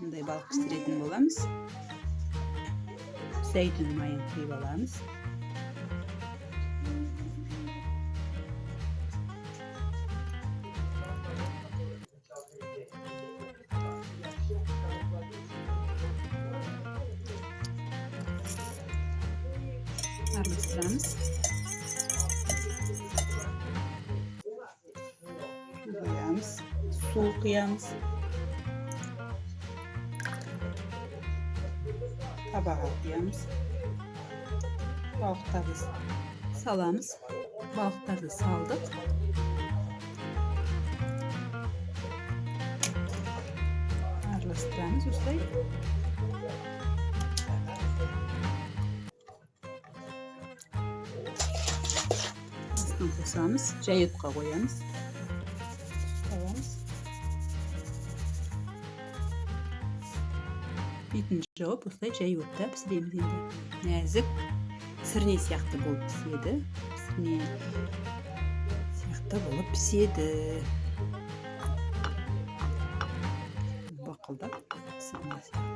Bunday bалық pişirетін боламыз. Зәйтүн майын құйып аламыз. Араластырамыз. Құямыз. Су құямыз. Табаға құямыз. Балықтарды саламыз. Балықтарды салдық. Араластырамыз осылай. Астын қосамыз. Жай отқа қоямыз. Саламыз. Бетін жауып, осылай жай отта пісіреміз енді. Нәзік сірне сияқты болып піседі. Сірне сияқты болып піседі. Бақылдап сірне сияқты.